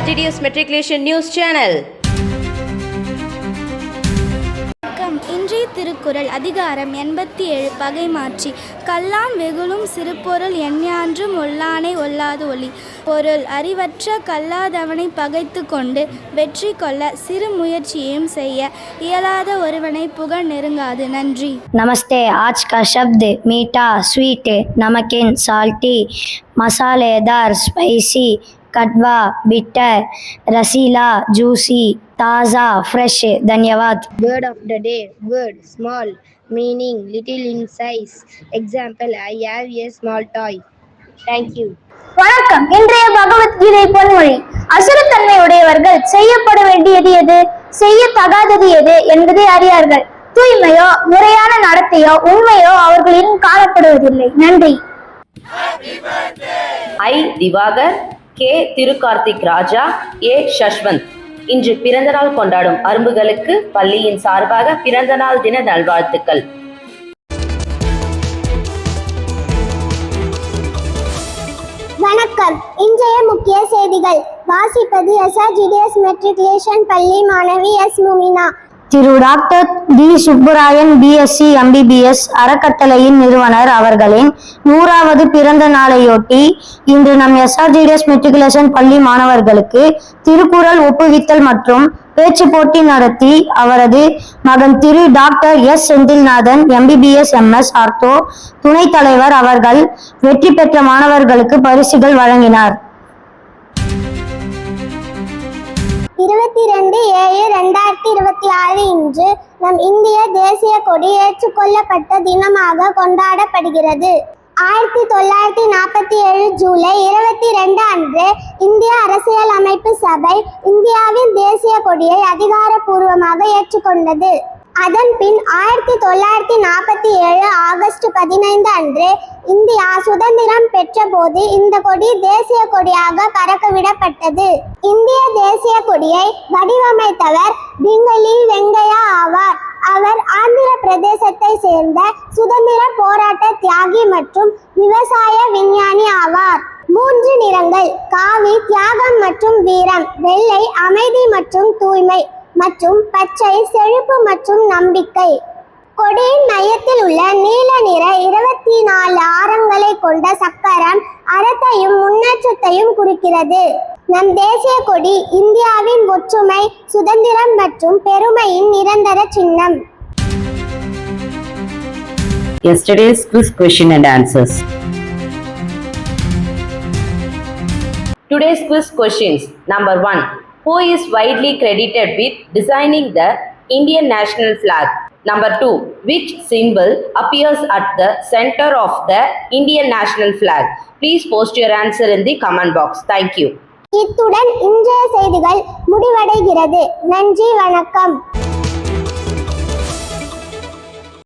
SRGDS Matriculation News Channel. இன்றைய திருக்குறள் அதிகாரம் 87 பகைமாட்சி. கல்லான் வெகுளும் சிறுபொருள் எஞ்ஞான்றும் ஒல்லானை ஒல்லாது ஒளி. பொருள் அறிவற்ற கல்லாதவனை பகைத்து கொண்டு வெற்றி கொள்ள சிறு முயற்சியையும் செய்ய இயலாத ஒருவனை புகழ் நெருங்காது. நன்றி. नमस्ते। आज का शब्द मीठा, स्वीट, नमकीन, साल्टी, मसालेदार, स्पाइसी, कड़वा, बिटर, रसीला, जूसी, ताज़ा, फ्रेश। धन्यवाद। Word of the day. Word small, meaning little in size. Example, I have a small toy. Thank you. வணக்கம். இன்றைய பகவத்கீதை பொன்மொழி. அசுரத்தன்மை உடையவர்கள் செய்யப்பட வேண்டியது எது, செய்யத்தகாதது எது என்பதை அறியார்கள். தூய்மையோ முறையான நடத்தையோ உண்மையோ அவர்களின் காணப்படுவதில்லை. நன்றி. I. Diwakar, K. திருகார்த்திக் Raja, A. ஷஷ்வந்த். இன்று பிறந்தநாள் கொண்டாடும் அரும்புகளுக்கு பள்ளியின் சார்பாக பிறந்தநாள் தின நல்வாழ்த்துக்கள். வணக்கம். இன்றைய முக்கிய செய்திகள் வாசிப்பது SRGDS மெட்ரிகுலேஷன் பள்ளி மாணவி S Mumina. Thiru doctor D Subbarayan BSc MBBS அறக்கட்டளையின் நிறுவனர் அவர்களின் 100வது பிறந்த நாளையொட்டி இன்று நம் SRGDS மெட்ரிகுலேஷன் பள்ளி மாணவர்களுக்கு திருக்குறள் ஒப்புவித்தல் மற்றும் பேச்சு போட்டி நடத்தி அவரது மகன் Thiru doctor S Senthilnathan MBBS MS ortho துணைத் தலைவர் அவர்கள் வெற்றி பெற்ற மாணவர்களுக்கு பரிசுகள் வழங்கினார். 22/7/2026 இன்று நம் இந்திய தேசிய கொடி ஏற்றுக்கொள்ளப்பட்ட தினமாக கொண்டாடப்படுகிறது. 1947 ஜூலை 22 அன்று இந்திய அரசியல் அமைப்பு சபை இந்தியாவின் தேசிய கொடியை அதிகாரப்பூர்வமாக ஏற்றுக்கொண்டது. அதன் பின் 1947 ஆகஸ்ட் 15 அன்று இந்தியா சுதந்திரம் பெற்ற போது இந்த கொடி தேசிய கொடியாக பறக்கவிடப்பட்டது. இந்திய தேசிய கொடியை வடிவமைத்தவர் பிங்களி வெங்கையா ஆவார். அவர் ஆந்திர பிரதேசத்தை சேர்ந்த சுதந்திர போராட்ட தியாகி மற்றும் விவசாய விஞ்ஞானி ஆவார். 3 நிறங்கள் காவி தியாகம் மற்றும் வீரம், வெள்ளை அமைதி மற்றும் தூய்மை மற்றும் பச்சை செழிப்பு மற்றும் நம்பிக்கை. கொடியின் மையத்தில் உள்ள நீல நிற 24 ஆரங்களை கொண்ட சக்கரம் அறத்தையும் முன்னேற்றத்தையும் குறிக்கிறது. நம் தேசிய கொடி இந்தியாவின் ஒற்றுமை, சுதந்திரம் மற்றும் பெருமையின் நிரந்தர சின்னம். Yesterday's quiz question and answers. Today's quiz questions. Number 1. Who is widely credited with designing the Indian national flag? Number 2. Which symbol appears at the center of the Indian national flag? Please post your answer in the comment box. Thank you. இத்துடன் இன்றைய செய்திகள் முடிவடைகிறது. நன்றி, வணக்கம்.